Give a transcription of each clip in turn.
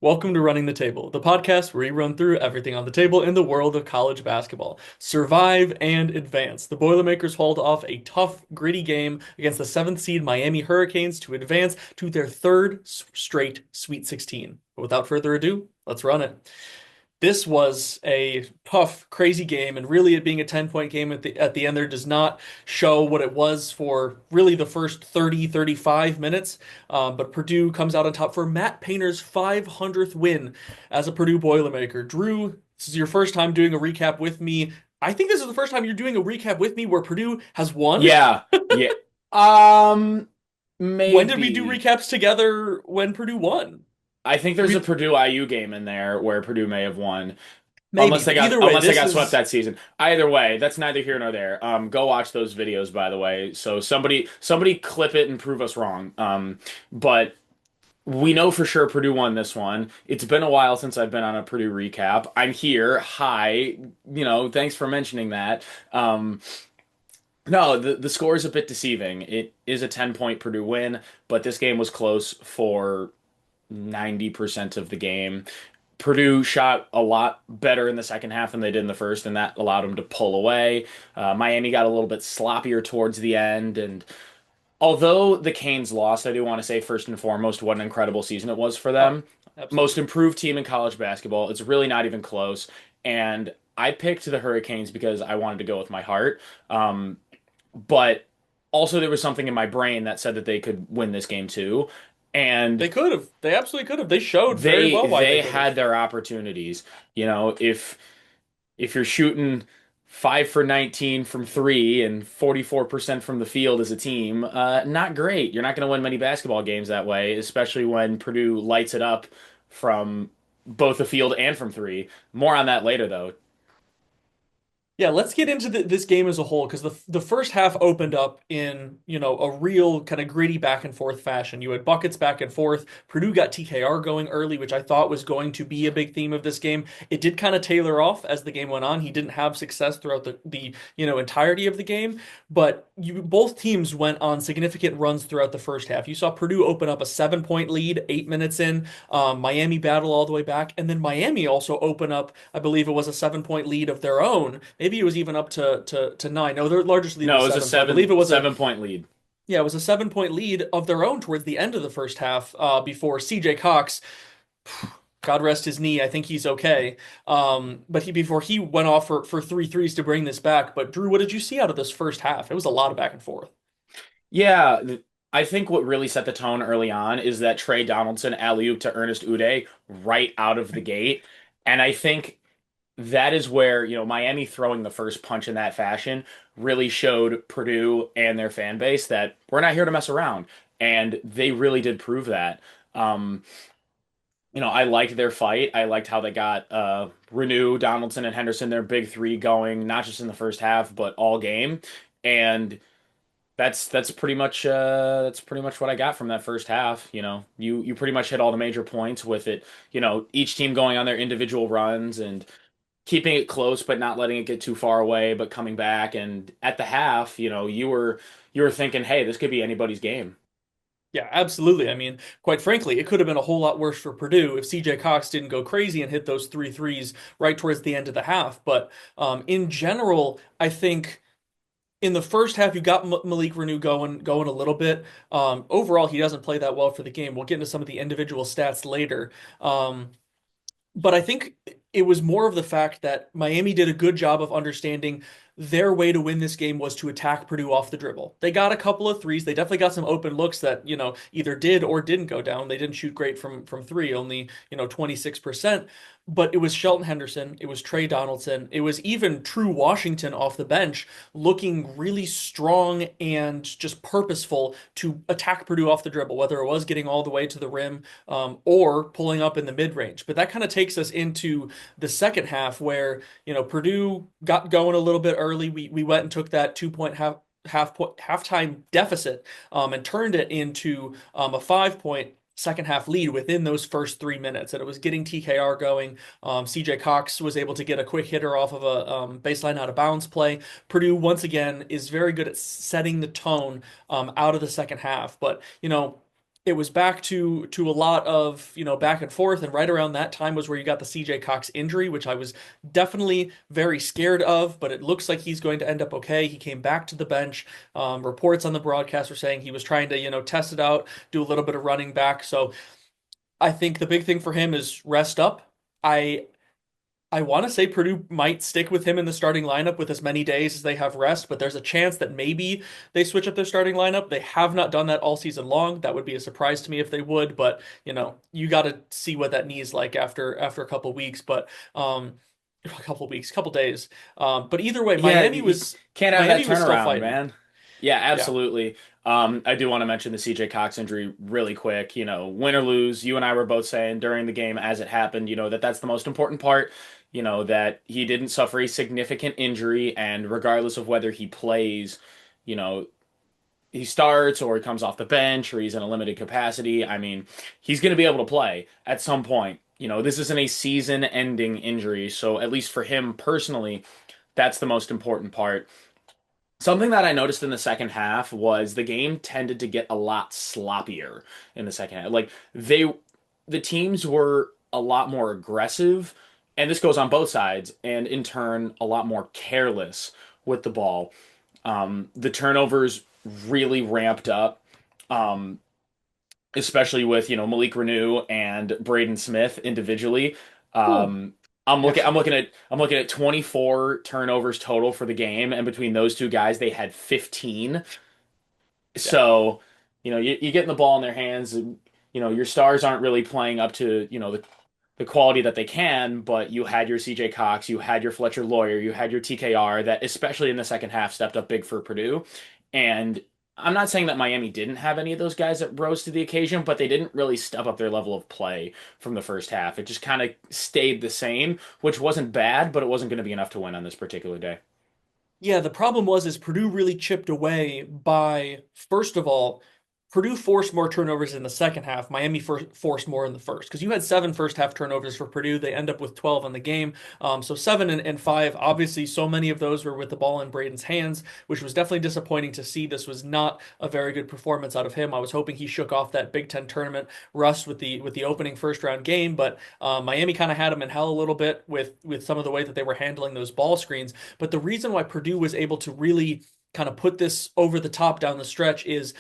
Welcome to Running the Table, the podcast where we run through everything on the table in the world of college basketball. Survive and advance. The Boilermakers hauled off a tough, gritty game against the seventh seed Miami Hurricanes to advance to their third straight Sweet 16. But without further ado, let's run it. This was a tough, crazy game, and really it being a 10-point game at the end there does not show what it was for really the first 30, 35 minutes. But Purdue comes out on top for Matt Painter's 500th win as a Purdue Boilermaker. Drew, this is your first time doing a recap with me. I think this is the first time you're doing a recap with me where Purdue has won. Yeah, yeah. Um, When did we do Maybe. recaps together when Purdue won? I think there's a We Purdue IU game in there where Purdue may have won, maybe, but either way, unless they this got swept is that season. Either way, that's neither here nor there. Go watch those videos, by the way. So somebody clip it and prove us wrong. But we know for sure Purdue won this one. It's been a while since I've been on a Purdue recap. I'm here. Hi. Thanks for mentioning that. No, the score is a bit deceiving. It is a 10-point Purdue win, but this game was close for 90% of the game. Purdue shot a lot better in the second half than they did in the first, and that allowed them to pull away. Miami got a little bit sloppier towards the end, and although the Canes lost, I do want to say first and foremost what an incredible season it was for oh, them. Most absolutely. improved team in college basketball. It's really not even close. And I picked the Hurricanes because I wanted to go with my heart. But also there was something in my brain that said that they could win this game too. And They could have. They absolutely could have. They showed very they well why they they could have. had their opportunities. If you're shooting 5 for 19 from three and 44% from the field as a team, not great. You're not going to win many basketball games that way, especially when Purdue lights it up from both the field and from three. More on that later, though. Yeah, let's get into this game as a whole because the first half opened up in, a real kind of gritty back and forth fashion. You had buckets back and forth. Purdue got TKR going early, which I thought was going to be a big theme of this game. It did kind of tailor off as the game went on. He didn't have success throughout the entirety of the game, but both teams went on significant runs throughout the first half. You saw Purdue open up a 7-point lead 8 minutes in. Miami battle all the way back, and then Miami also open up, I believe it was a 7-point lead of their own. Maybe it was even up to nine. No, their largest lead No, was it was a seven. So I believe seven it was a 7 point lead. yeah, it was a 7-point lead of their own towards the end of the first half. Before CJ Cox, God rest his knee, I think he's okay. But before he went off for three threes to bring this back. But Drew, what did you see out of this first half? It was a lot of back and forth. Yeah, I think what really set the tone early on is that Trey Donaldson alley-oop to Ernest Uday right out of the gate. And I think that is where, Miami throwing the first punch in that fashion really showed Purdue and their fan base that we're not here to mess around. And they really did prove that. Um, I liked their fight. I liked how they got Renew, Donaldson, and Henderson, their big three going, not just in the first half, but all game. And that's pretty much what I got from that first half. You pretty much hit all the major points with it. Each team going on their individual runs and keeping it close, but not letting it get too far away, but coming back. And at the half, you were thinking, hey, this could be anybody's game. Yeah, absolutely. I mean, quite frankly, it could have been a whole lot worse for Purdue if CJ Cox didn't go crazy and hit those three threes right towards the end of the half. But in general, I think in the first half you got Malik Renew going a little bit. Overall, he doesn't play that well for the game. We'll get into some of the individual stats later. But I think it was more of the fact that Miami did a good job of understanding their way to win this game was to attack Purdue off the dribble. They got a couple of threes. They definitely got some open looks that, either did or didn't go down. They didn't shoot great from three, only, 26%. But it was Shelton Henderson, it was Trey Donaldson, it was even True Washington off the bench looking really strong and just purposeful to attack Purdue off the dribble, whether it was getting all the way to the rim or pulling up in the mid range. But that kind of takes us into the second half where, Purdue got going a little bit early. We went and took that 2 point halftime deficit and turned it into a 5 point second half lead within those first 3 minutes. And it was getting TKR going. CJ Cox was able to get a quick hitter off of a baseline out of bounds play. Purdue, once again, is very good at setting the tone out of the second half. But, it was back to a lot of, back and forth, and right around that time was where you got the CJ Cox injury, which I was definitely very scared of, but it looks like he's going to end up okay. He came back to the bench. Reports on the broadcast were saying he was trying to, test it out, do a little bit of running back. So I think the big thing for him is rest up. I I want to say Purdue might stick with him in the starting lineup with as many days as they have rest, but there's a chance that maybe they switch up their starting lineup. They have not done that all season long. That would be a surprise to me if they would, but you got to see what that knee is like after a couple weeks, but a couple weeks, couple days. But either way, Yeah, you can't have that Miami was still turnaround, fighting. man. Yeah, Yeah. absolutely. I do want to mention the CJ Cox injury really quick. Win or lose, you and I were both saying during the game as it happened, that that's the most important part. That he didn't suffer a significant injury, and regardless of whether he plays, you know, he starts or he comes off the bench or he's in a limited capacity. I mean, he's going to be able to play at some point. This isn't a season-ending injury, so at least for him personally, that's the most important part. Something that I noticed in the second half was the game tended to get a lot sloppier in the second half. Like the teams were a lot more aggressive, and this goes on both sides, and in turn, a lot more careless with the ball. The turnovers really ramped up, um, especially with Malik Renew and Braden Smith individually. Ooh. Um, Yeah. I'm looking at 24 turnovers total for the game, and between those two guys, they had 15. Yeah. So, you getting the ball in their hands, and your stars aren't really playing up to the quality that they can, but you had your CJ Cox, you had your Fletcher Lawyer, you had your TKR that, especially in the second half, stepped up big for Purdue. And I'm not saying that Miami didn't have any of those guys that rose to the occasion, but they didn't really step up their level of play from the first half. It just kind of stayed the same, which wasn't bad, but it wasn't going to be enough to win on this particular day. Yeah, the problem was is Purdue really chipped away by, first of all, Purdue forced more turnovers in the second half. Miami forced more in the first because you had seven first half turnovers for Purdue. They end up with 12 in the game. So seven and five. Obviously, so many of those were with the ball in Braden's hands, which was definitely disappointing to see. This was not a very good performance out of him. I was hoping he shook off that Big Ten tournament rust with the opening first round game, but Miami kind of had him in hell a little bit with some of the way that they were handling those ball screens. But the reason why Purdue was able to really kind of put this over the top down the stretch is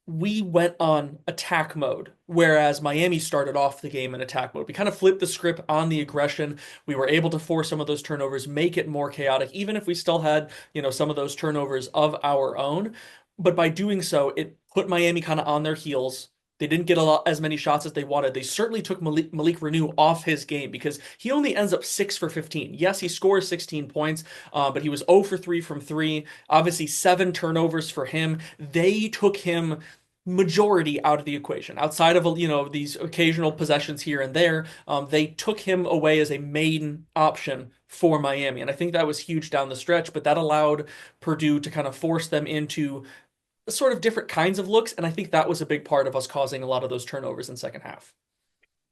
we went on attack mode, whereas Miami started off the game in attack mode. We kind of flipped the script on the aggression. We were able to force some of those turnovers, make it more chaotic, even if we still had, some of those turnovers of our own. But by doing so, it put Miami kind of on their heels. They didn't get a lot as many shots as they wanted. They certainly took Malik Renew off his game because he only ends up 6 for 15. Yes, he scores 16 points, but he was 0 for 3 from 3. Obviously, 7 turnovers for him. They took him majority out of the equation. Outside of these occasional possessions here and there, they took him away as a main option for Miami, and I think that was huge down the stretch. But that allowed Purdue to kind of force them into sort of different kinds of looks, and I think that was a big part of us causing a lot of those turnovers in second half.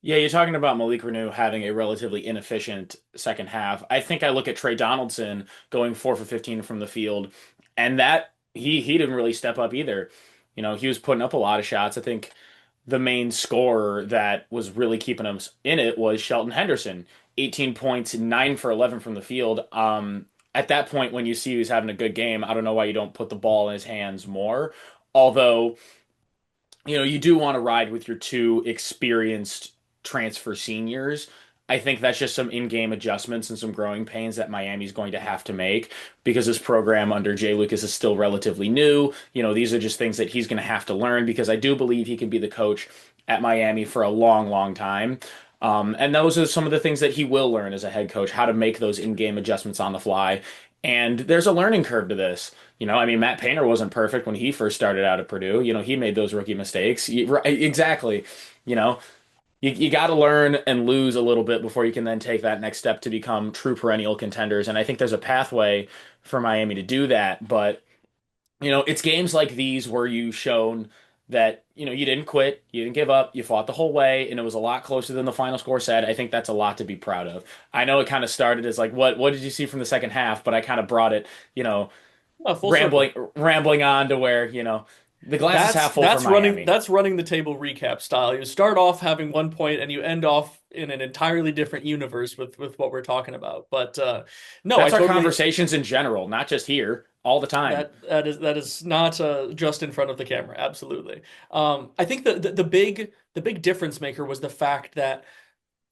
Yeah, you're talking about Malik Renew having a relatively inefficient second half. I think I look at Trey Donaldson going 4 for 15 from the field, and that he didn't really step up either. He was putting up a lot of shots. I think the main scorer that was really keeping us in it was Shelton Henderson, 18 points, 9 for 11 from the field. At that point, when you see he's having a good game, I don't know why you don't put the ball in his hands more. Although you do want to ride with your two experienced transfer seniors. I think that's just some in-game adjustments and some growing pains that Miami's going to have to make because this program under Jay Lucas is still relatively new. These are just things that he's going to have to learn because I do believe he can be the coach at Miami for a long, long time. And those are some of the things that he will learn as a head coach, how to make those in-game adjustments on the fly. And there's a learning curve to this. I mean, Matt Painter wasn't perfect when he first started out at Purdue. He made those rookie mistakes. Right, exactly. You know, you got to learn and lose a little bit before you can then take that next step to become true perennial contenders. And I think there's a pathway for Miami to do that. But it's games like these where you've shown that, you didn't quit, you didn't give up, you fought the whole way, and it was a lot closer than the final score said. I think that's a lot to be proud of. I know it kind of started as like, what did you see from the second half? But I kind of brought it, Full circle. rambling on to where, The glass is half full for Miami. That's running the table recap style. You start off having 1 point and you end off in an entirely different universe with what we're talking about. But no, I That's our totally conversations in general, not just here, all the time. that is not just in front of the camera. Absolutely. I think the big difference maker was the fact that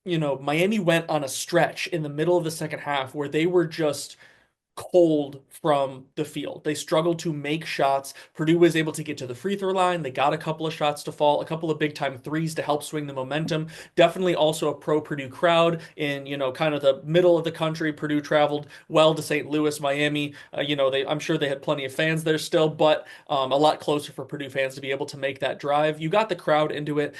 Miami went on a stretch in the middle of the second half where they were just cold from the field. They struggled to make shots. Purdue was able to get to the free throw line. They got a couple of shots to fall, a couple of big time threes to help swing the momentum. Definitely also a pro Purdue crowd in, kind of the middle of the country. Purdue traveled well to St. Louis, Miami. I'm sure they had plenty of fans there still, but a lot closer for Purdue fans to be able to make that drive. You got the crowd into it.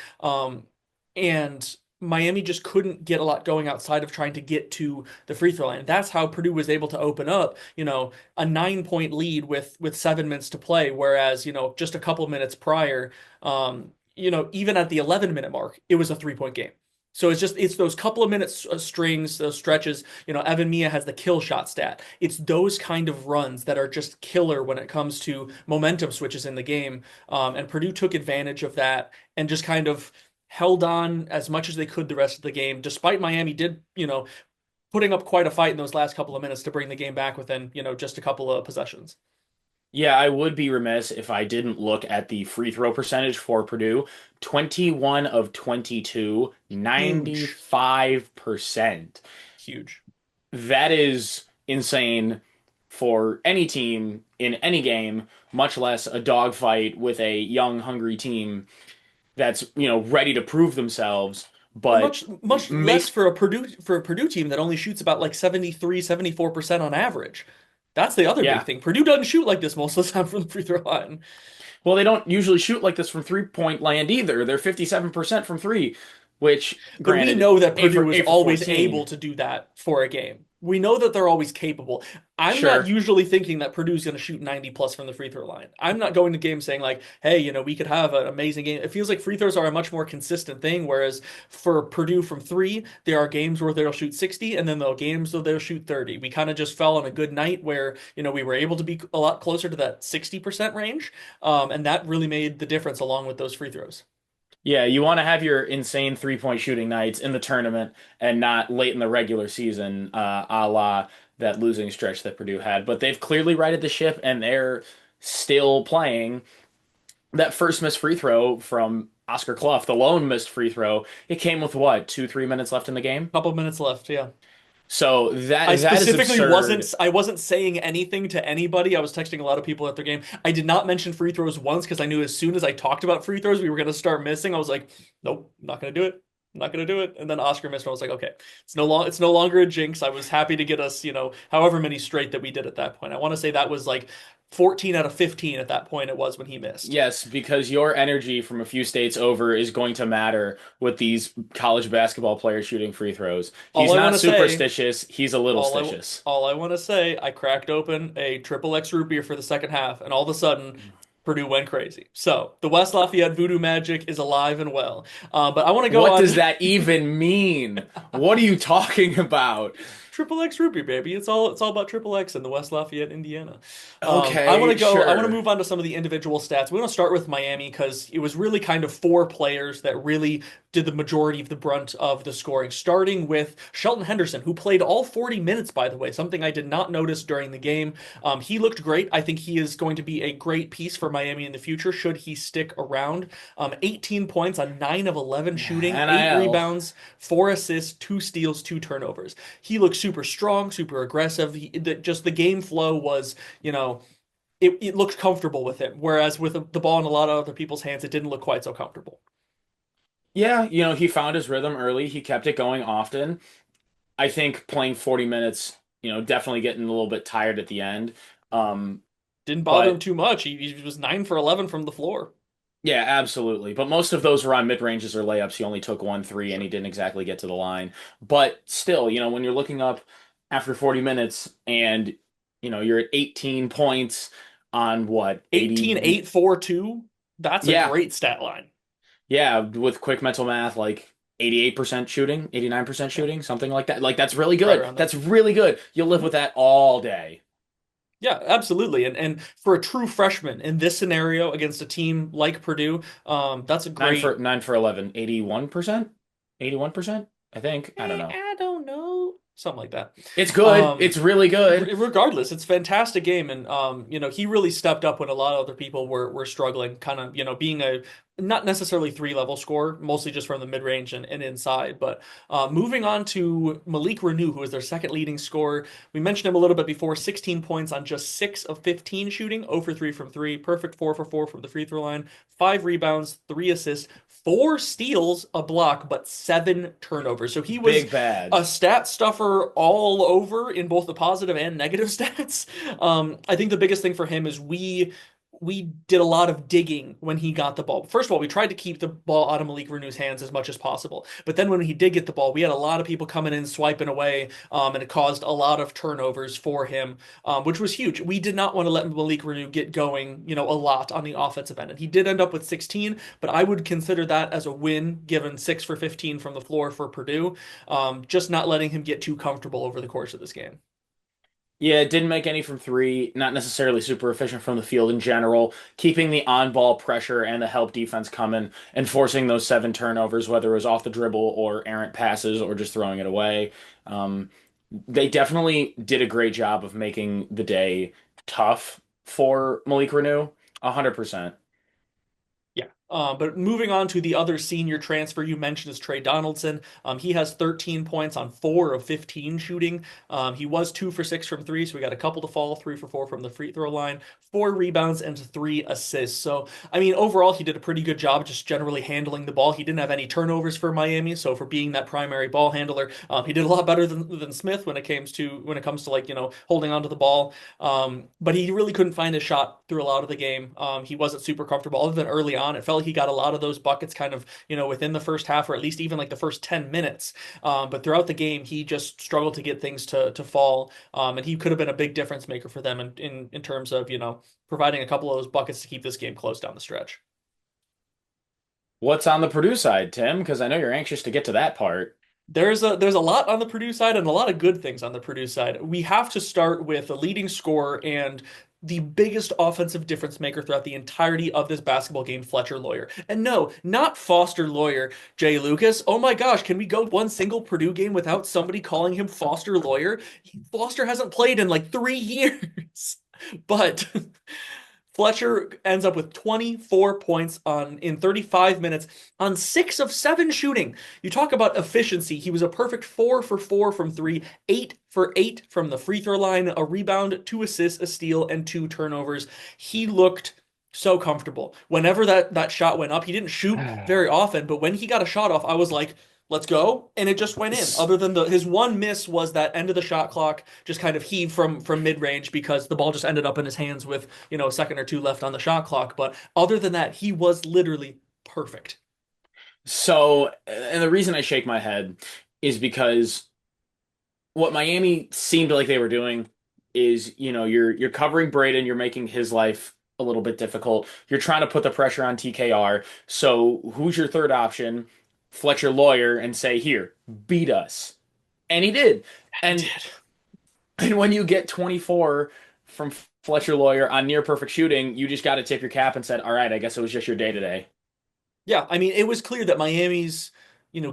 And Miami just couldn't get a lot going outside of trying to get to the free throw line. That's how Purdue was able to open up, a 9 point lead with 7 minutes to play. Whereas, just a couple minutes prior, even at the 11-minute mark, it was a 3 point game. So it's those couple of minutes strings, those stretches. Evan Mia has the kill shot stat. It's those kind of runs that are just killer when it comes to momentum switches in the game. And Purdue took advantage of that and just kind of held on as much as they could the rest of the game, despite Miami did, putting up quite a fight in those last couple of minutes to bring the game back within, just a couple of possessions. Yeah, I would be remiss if I didn't look at the free throw percentage for Purdue. 21 of 22, Huge, 95%. huge. That is insane for any team in any game, much less a dogfight with a young, hungry team that's, ready to prove themselves, And but much less make for a Purdue team that only shoots about like 73, 74% on average. That's the other big yeah. thing. Purdue doesn't shoot like this most of the time from the free throw line. Well, they don't usually shoot like this from three-point land either. They're 57% from three, which But we granted, know that 8 for Purdue is 8 for always able 14. to do that for a game. We know that they're always capable. I'm not Sure. usually thinking that Purdue's going to shoot 90 plus from the free throw line. I'm not going to games saying like, hey, we could have an amazing game. It feels like free throws are a much more consistent thing. Whereas for Purdue from three, there are games where they'll shoot 60 and then there are games where they'll shoot 30. We kind of just fell on a good night where, we were able to be a lot closer to that 60% range. And that really made the difference along with those free throws. Yeah, you want to have your insane three-point shooting nights in the tournament and not late in the regular season, a la that losing stretch that Purdue had. But they've clearly righted the ship and they're still playing. That first missed free throw from Oscar Clough, the lone missed free throw, it came with what, 2, 3 minutes left in the game? Couple minutes left, yeah. So that is absurd. I wasn't saying anything to anybody. I was texting a lot of people at their game. I did not mention free throws once because I knew as soon as I talked about free throws, we were going to start missing. I was like, nope, I'm not going to do it. I'm not going to do it. And then Oscar missed. And I was like, okay, it's no longer a jinx. I was happy to get us, however many straight that we did at that point. I want to say that was like 14 out of 15 at that point it was when he missed. Yes, because your energy from a few states over is going to matter with these college basketball players shooting free throws. All He's I want not to say superstitious, he's a little stitious. all I want to say, I cracked open a triple X root beer for the second half, and all of a sudden, Purdue went crazy. So the West Lafayette Voodoo Magic is alive and well. But I want to go What on does that even mean? What are you talking about? triple X root beer, baby. It's all about triple X in the West Lafayette, Indiana. I want Okay, to go. I want to sure. move on to some of the individual stats. We want to start with Miami because it was really kind of four players that really did the majority of the brunt of the scoring, starting with Shelton Henderson, who played all 40 minutes, by the way, something I did not notice during the game. He looked great. I think he is going to be a great piece for Miami in the future, should he stick around. 18 points on 9 of 11 shooting, 8 NIL. rebounds, 4 assists, 2 steals, 2 turnovers. He looked super strong, super aggressive. Just the game flow was, it looked comfortable with him. Whereas with the ball in a lot of other people's hands, it didn't look quite so comfortable. Yeah, he found his rhythm early. He kept it going often. I think playing 40 minutes, definitely getting a little bit tired at the end. Um, Didn't bother him but too much. He was 9 for 11 from the floor. yeah, absolutely. But most of those were on mid ranges or layups. He only took 1 3 and he Sure. didn't exactly get to the line. But still, when you're looking up after 40 minutes and you're at 18 points on what, 18, 80? 8, 4, 2. That's a Yeah. great stat line. Yeah, with quick mental math, like 88% shooting, 89% Yeah, shooting, something like that. Like that's really right good. around there. That's really good. You'll live with that all day. Yeah, absolutely. And for a true freshman in this scenario against a team like Purdue, that's a great. 9 for 11, 81%? 81%? I think. I don't know. I don't know, something like that. It's good. Um, It's really good. regardless, it's a fantastic game, and he really stepped up when a lot of other people were struggling, kind of, being a not necessarily three level scorer, mostly just from the mid range and inside. But moving on to Malik Renew, who is their second leading scorer. We mentioned him a little bit before, 16 points on just 6 of 15 shooting, 0 for 3 from 3, perfect 4 for 4 from the free throw line, 5 rebounds, 3 assists, 4 steals, a block, but 7 turnovers. So he was Big bad. a stat stuffer all over in both the positive and negative stats. I think the biggest thing for him is we did a lot of digging when he got the ball. First of all, we tried to keep the ball out of Malik Renew's hands as much as possible. But then when he did get the ball, we had a lot of people coming in, swiping away, and it caused a lot of turnovers for him, which was huge. We did not want to let Malik Renew get going, a lot on the offensive end. And he did end up with 16, but I would consider that as a win, given 6 for 15 from the floor for Purdue. Just not letting him get too comfortable over the course of this game. Yeah, didn't make any from three, not necessarily super efficient from the field in general, keeping the on-ball pressure and the help defense coming and forcing those 7 turnovers, whether it was off the dribble or errant passes or just throwing it away. Um, they definitely did a great job of making the day tough for Malik Renew, 100%. Yeah. But moving on to the other senior transfer you mentioned is Trey Donaldson. He has 13 points on 4 of 15 shooting. He was 2 for 6 from 3, so we got a couple to fall, 3 for 4 from the free throw line, 4 rebounds and 3 assists. So, I mean, overall, he did a pretty good job just generally handling the ball. He didn't have any turnovers for Miami, so for being that primary ball handler, he did a lot better than Smith when it comes to like, holding onto the ball. But he really couldn't find his shot through a lot of the game. He wasn't super comfortable other than early on. It felt like he got a lot of those buckets kind of, within the first half or at least even like the first 10 minutes. But throughout the game, he just struggled to get things to fall. And he could have been a big difference maker for them in terms of, providing a couple of those buckets to keep this game close down the stretch. What's on the Purdue side, Tim? Because I know you're anxious to get to that part. There's a lot on the Purdue side and a lot of good things on the Purdue side. We have to start with the leading scorer and the biggest offensive difference maker throughout the entirety of this basketball game, Fletcher Loyer. And no, not Foster Loyer, Jay Lucas. Oh my gosh, can we go one single Purdue game without somebody calling him Foster Loyer? Foster hasn't played in like 3 years. But Fletcher ends up with 24 points in 35 minutes on 6 of 7 shooting. You talk about efficiency. He was a perfect 4 for 4 from 3, 8 for 8 from the free throw line, a rebound, 2 assists, a steal, and 2 turnovers. He looked so comfortable. Whenever that shot went up, he didn't shoot very often, but when he got a shot off, I was like, let's go, and it just went in. Other than his one miss was that end of the shot clock just kind of heaved from mid range because the ball just ended up in his hands with a second or two left on the shot clock. But other than that, he was literally perfect. So, and the reason I shake my head is because what Miami seemed like they were doing is, you're covering Braden, you're making his life a little bit difficult. You're trying to put the pressure on TKR. So who's your third option? Fletcher Lawyer and say, here, beat us. And he did. He And did. and when you get 24 from Fletcher Lawyer on near perfect shooting, you just got to tip your cap and said, all right, I guess it was just your day today. Yeah, I mean, it was clear that Miami's,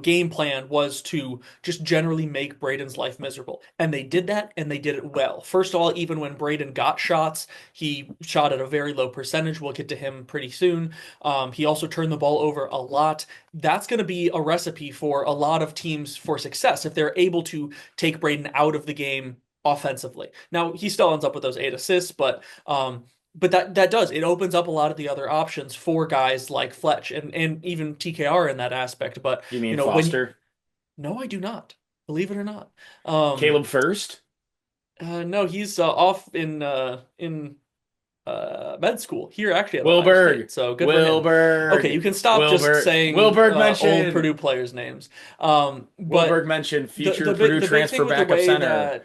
game plan was to just generally make Braden's life miserable. And they did that, and they did it well. First of all, even when Braden got shots, he shot at a very low percentage. We'll get to him pretty soon. He also turned the ball over a lot. That's going to be a recipe for a lot of teams for success if they're able to take Braden out of the game offensively. Now, he still ends up with those 8 assists, but that does it opens up a lot of the other options for guys like Fletch and even TKR in that aspect. But You mean when you, Foster? no, I do not, believe it or not. Um, Caleb first? no, he's off in med school here actually at Ohio Wilberg. State. So good for him. Okay, you Wilberg. can stop just Wilberg. saying Wilberg old mentioned. Purdue players' names. Wilberg But mentioned the future the big Purdue the big thing transfer with the backup way center.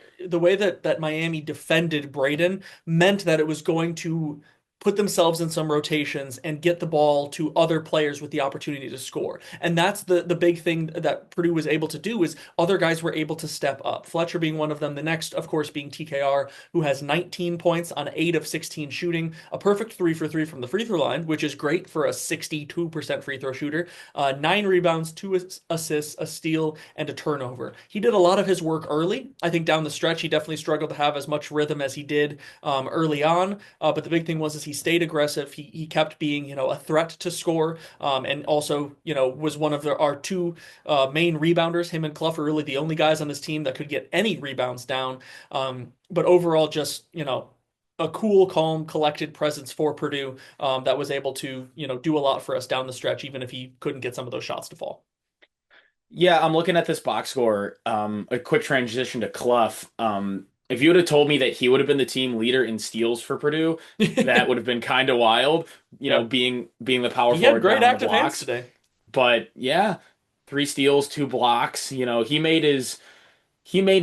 that Miami defended Braden meant that it was going to put themselves in some rotations and get the ball to other players with the opportunity to score. And that's the big thing that Purdue was able to do is other guys were able to step up. Fletcher being one of them. The next, of course, being TKR, who has 19 points on 8 of 16 shooting, a perfect 3 for 3 from the free throw line, which is great for a 62% free throw shooter. 9 rebounds, 2 assists, a steal, and a turnover. He did a lot of his work early. I think down the stretch, he definitely struggled to have as much rhythm as he did early on. But the big thing was is he stayed aggressive. He kept being a threat to score, and also was one of our two main rebounders. Him and Clough are really the only guys on this team that could get any rebounds down. But overall, just a cool, calm, collected presence for Purdue that was able to do a lot for us down the stretch, even if he couldn't get some of those shots to fall. Yeah, I'm looking at this box score. A quick transition to Clough. If you would have told me that he would have been the team leader in steals for Purdue, that would have been kind of wild, Yep. being the power He had forward great grounding the active hands blocks. today. But yeah, 3 steals, 2 blocks. He made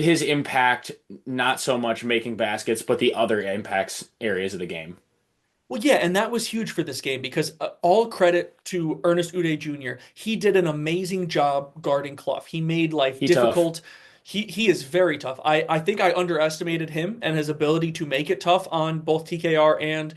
his impact not so much making baskets, but the other impacts areas of the game. Well, yeah, and that was huge for this game because all credit to Ernest Uday Jr. He did an amazing job guarding Clough. He made life He tough. difficult. He is very tough. I think I underestimated him and his ability to make it tough on both TKR and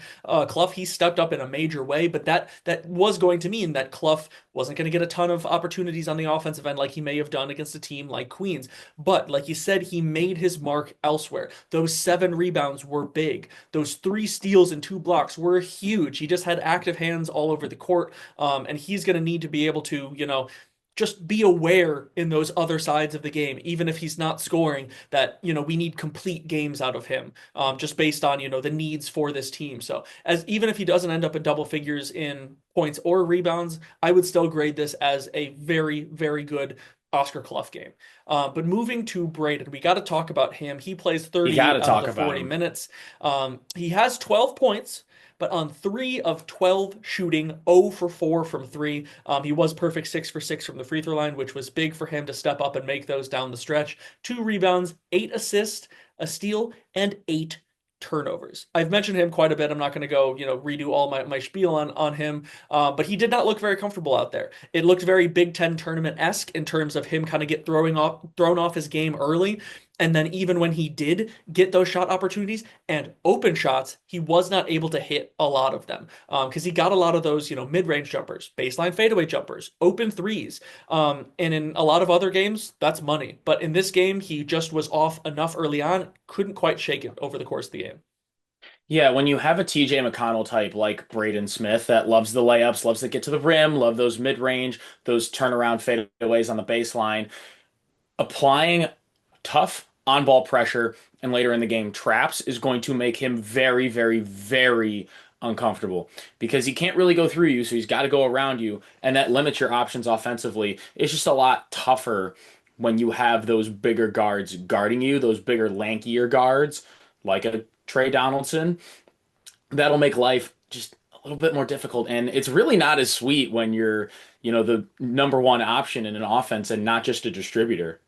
Clough. He stepped up in a major way, but that was going to mean that Clough wasn't going to get a ton of opportunities on the offensive end like he may have done against a team like Queens. But like you said, he made his mark elsewhere. Those 7 rebounds were big. Those 3 steals and 2 blocks were huge. He just had active hands all over the court, and he's going to need to be able to, just be aware in those other sides of the game, even if he's not scoring, that, we need complete games out of him, just based on, the needs for this team. So as even if he doesn't end up in double figures in points or rebounds, I would still grade this as a very, very good Oscar Clough game. But moving to Braden, we got to talk about him. He plays You got 38 to out of talk the about 40 him. minutes. He has 12 points, but on 3 of 12 shooting, 0 for 4 from 3. He was perfect 6 for 6 from the free throw line, which was big for him to step up and make those down the stretch. 2 rebounds, 8 assists, a steal, and 8 turnovers. I've mentioned him quite a bit. I'm not going to go, redo all my spiel on him, but he did not look very comfortable out there. It looked very Big Ten tournament-esque in terms of him kind of thrown off his game early. And then even when he did get those shot opportunities and open shots, he was not able to hit a lot of them because he got a lot of those, mid-range jumpers, baseline fadeaway jumpers, open threes. And in a lot of other games, that's money. But in this game, he just was off enough early on, couldn't quite shake it over the course of the game. Yeah, when you have a TJ McConnell type like Braden Smith that loves the layups, loves to get to the rim, love those mid-range, those turnaround fadeaways on the baseline, applying tough on-ball pressure and later in the game traps is going to make him very, very, very uncomfortable because he can't really go through you, so he's got to go around you, and that limits your options offensively. It's just a lot tougher when you have those bigger guards guarding you, those bigger, lankier guards like a Trey Donaldson. That'll make life just a little bit more difficult, and it's really not as sweet when you're, the number one option in an offense and not just a distributor.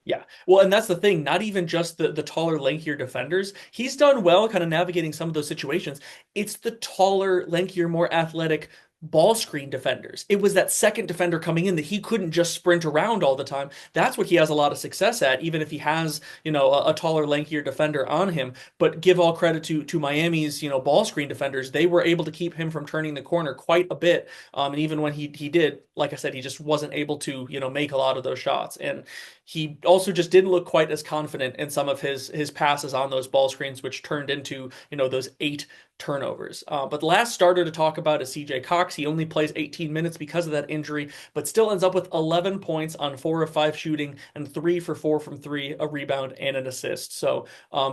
Yeah. Well, and that's the thing, not even just the taller, lankier defenders. He's done well kind of navigating some of those situations. It's the taller, lankier, more athletic ball screen defenders. It was that second defender coming in that he couldn't just sprint around all the time. That's what he has a lot of success at, even if he has, a taller, lankier defender on him. But give all credit to Miami's, ball screen defenders. They were able to keep him from turning the corner quite a bit. And even when he did, like I said, he just wasn't able to, make a lot of those shots. And he also just didn't look quite as confident in some of his passes on those ball screens, which turned into, those 8 turnovers. But the last starter to talk about is CJ Cox. He only plays 18 minutes because of that injury, but still ends up with 11 points on 4 of 5 shooting and 3 for 4 from 3, a rebound and an assist. So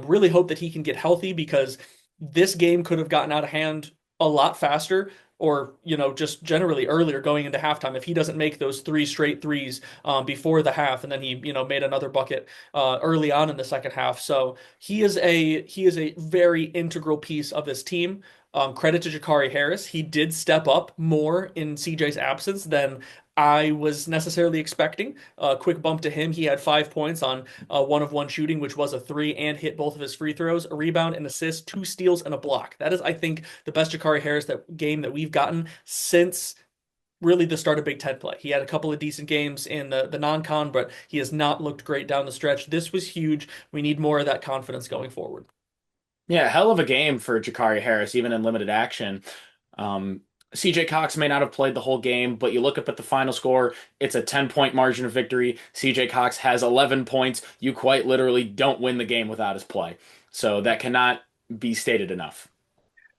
really hope that he can get healthy because this game could have gotten out of hand a lot faster or just generally earlier going into halftime if he doesn't make those 3 straight threes before the half, and then he made another bucket early on in the second half. So he is a very integral piece of this team. Credit to Jakari Harris. He did step up more in CJ's absence than I was necessarily expecting. A quick bump to him. He had 5 points on 1 of 1 shooting, which was a three, and hit both of his free throws, a rebound, an assist, 2 steals, and a block. That is, I think, the best Jakari Harris game that we've gotten since really the start of Big Ten play. He had a couple of decent games in the non-con, but he has not looked great down the stretch. This was huge. We need more of that confidence going forward. Yeah, hell of a game for Jakari Harris, even in limited action. Um, CJ Cox may not have played the whole game, but you look up at the final score, it's a 10-point margin of victory. CJ Cox has 11 points. You quite literally don't win the game without his play. So that cannot be stated enough.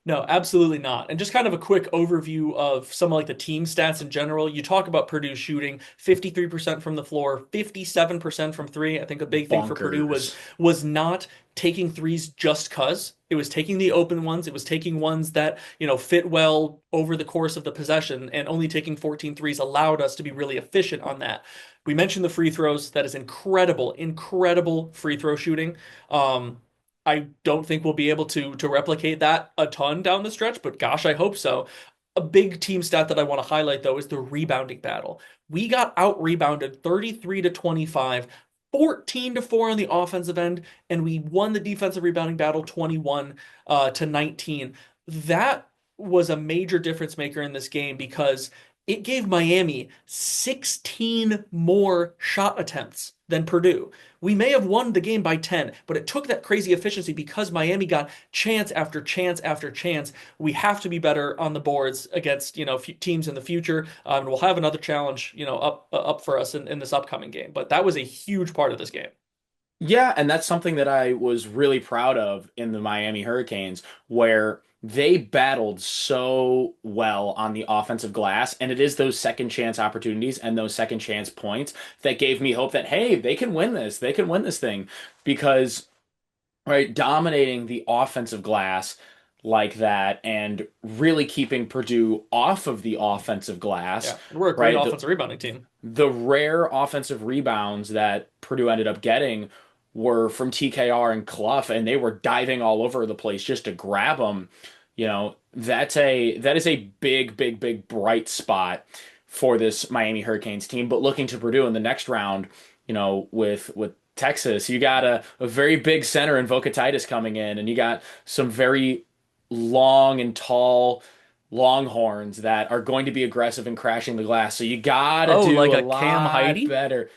No, absolutely not. And just kind of a quick overview of some of like the team stats in general. You talk about Purdue shooting 53% from the floor, 57% from three. I think a big thing for Purdue was Bonkers. was not taking threes just cuz. It was taking the open ones. It was taking ones that, fit well over the course of the possession, and only taking 14 threes allowed us to be really efficient on that. We mentioned the free throws. That is incredible, incredible free throw shooting. I don't think we'll be able to replicate that a ton down the stretch, but gosh, I hope so. A big team stat that I want to highlight though is the rebounding battle. We got out rebounded 33 to 25, 14 to 4 on the offensive end, and we won the defensive rebounding battle 21 to 19. That was a major difference maker in this game because it gave Miami 16 more shot attempts than Purdue. We may have won the game by 10, but it took that crazy efficiency because Miami got chance after chance after chance. We have to be better on the boards against, teams in the future. And we'll have another challenge, up for us in this upcoming game. But that was a huge part of this game. Yeah, and that's something that I was really proud of in the Miami Hurricanes, where they battled so well on the offensive glass, and it is those second chance opportunities and those second chance points that gave me hope that, hey, they can win this. They can win this thing because, right, dominating the offensive glass like that and really keeping Purdue off of the offensive glass, Yeah, we're a great right? offensive rebounding team. The rare offensive rebounds that Purdue ended up getting were from TKR and Clough, and they were diving all over the place just to grab them. That is a big, big, big bright spot for this Miami Hurricanes team. But looking to Purdue in the next round, with Texas, you got a very big center in Vocatitis coming in, and you got some very long and tall Longhorns that are going to be aggressive and crashing the glass. So you gotta Oh, do like a a Cam lot Heidi? better.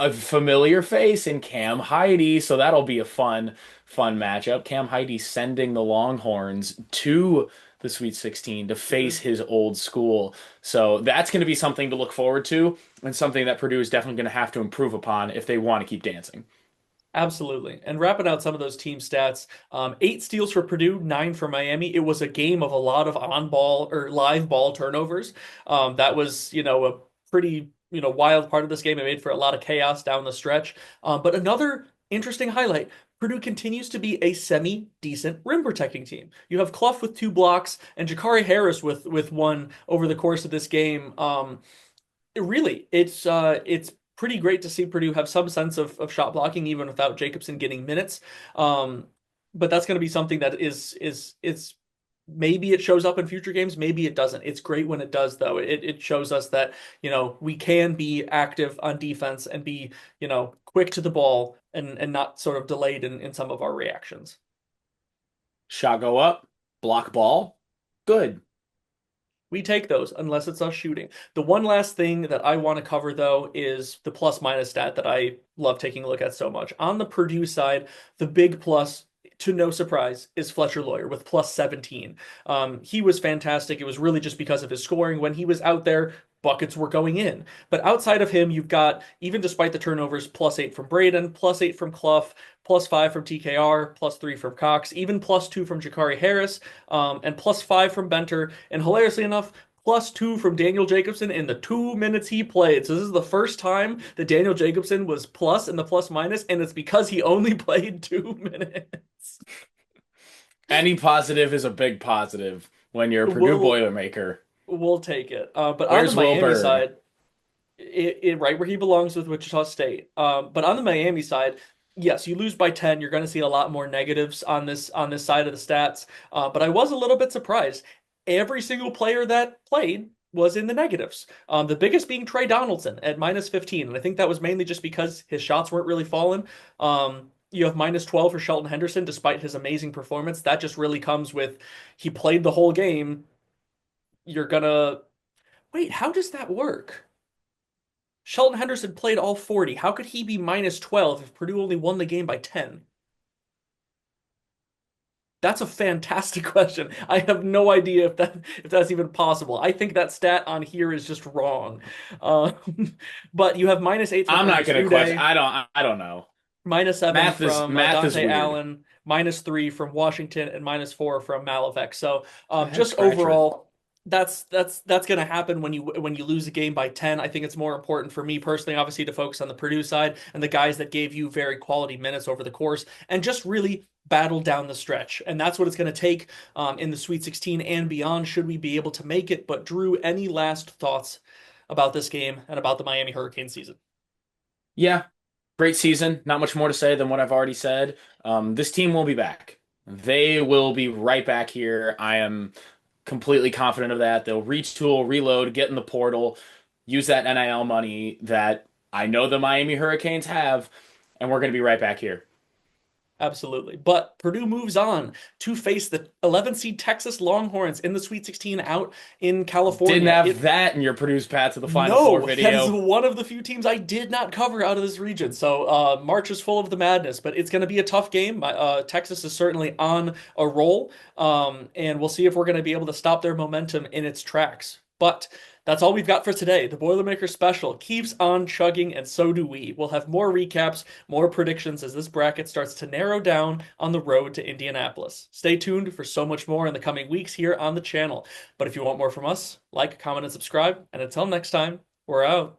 A familiar face in Cam Heidi, so that'll be a fun matchup. Cam Heidi sending the Longhorns to the Sweet 16 to face his old school. So that's going to be something to look forward to and something that Purdue is definitely going to have to improve upon if they want to keep dancing. Absolutely. And wrapping out some of those team stats, 8 steals for Purdue, 9 for Miami. It was a game of a lot of on ball or live ball turnovers. That was, a pretty, wild part of this game. It made for a lot of chaos down the stretch. But another interesting highlight. Purdue continues to be a semi-decent rim protecting team. You have Clough with 2 blocks and Jakari Harris with one over the course of this game. Really, it's pretty great to see Purdue have some sense of shot blocking even without Jacobson getting minutes. Um, but that's going to be something that is it's maybe it shows up in future games, maybe it doesn't. It's great when it does though. It shows us that, we can be active on defense and be, quick to the ball and not sort of delayed in some of our reactions. Shot go up, block ball, good. We take those unless it's us shooting. The one last thing that I want to cover, though, is the plus minus stat that I love taking a look at so much. On the Purdue side, the big plus, to no surprise, is Fletcher Lawyer with plus 17. He was fantastic. It was really just because of his scoring. When he was out there, buckets were going in. But outside of him, you've got, even despite the turnovers, +8 from Braden, +8 from Clough, +5 from TKR, +3 from Cox, even +2 from Jakari Harris, and +5 from Benter. And hilariously enough, +2 from Daniel Jacobson in the 2 minutes he played. So this is the first time that Daniel Jacobson was plus in the plus minus, and it's because he only played 2 minutes. Any positive is a big positive when you're a Purdue We'll Boilermaker. we'll take it. But on the Where's Will Miami Bird? side, right where he belongs with Wichita State. But on the Miami side, yes, you lose by 10. You're going to see a lot more negatives on this side of the stats. But I was a little bit surprised. Every single player that played was in the negatives. The biggest being Trey Donaldson at minus 15. And I think that was mainly just because his shots weren't really falling. You have minus 12 for Shelton Henderson, despite his amazing performance. That just really comes with he played the whole game. You're gonna wait, how does that work? Shelton Henderson played all 40. How could he be minus 12 if Purdue only won the game by 10? That's a fantastic question. I have no idea if that's even possible. I think that stat on here is just wrong. Uh, but you have minus 8 from I'm not Ernest gonna question. Uday, I don't know. minus 7 from Math is Dante weird. Allen, minus 3 from Washington, and minus 4 from Malavec. So It's a head just scratcher. overall, that's going to happen when you lose a game by 10. I think it's more important for me personally, obviously, to focus on the Purdue side and the guys that gave you very quality minutes over the course and just really battle down the stretch. And that's what it's going to take in the Sweet 16 and beyond, should we be able to make it. But Drew, any last thoughts about this game and about the Miami Hurricane season? Yeah, great season. Not much more to say than what I've already said. This team will be back. They will be right back here. I am completely confident of that. They'll retool, reload, get in the portal, use that NIL money that I know the Miami Hurricanes have, and we're going to be right back here. Absolutely. But Purdue moves on to face the 11 seed Texas Longhorns in the Sweet 16 out in Didn't California. have It that in your Purdue's path to the Final Four No, that is video. one of the few teams I did not cover out of this region. So March is full of the madness, but it's going to be a tough game. Texas is certainly on a roll, and we'll see if we're going to be able to stop their momentum in its tracks. But that's all we've got for today. The Boilermakers special keeps on chugging, and so do we. We'll have more recaps, more predictions as this bracket starts to narrow down on the road to Indianapolis. Stay tuned for so much more in the coming weeks here on the channel. But if you want more from us, like, comment, and subscribe. And until next time, we're out.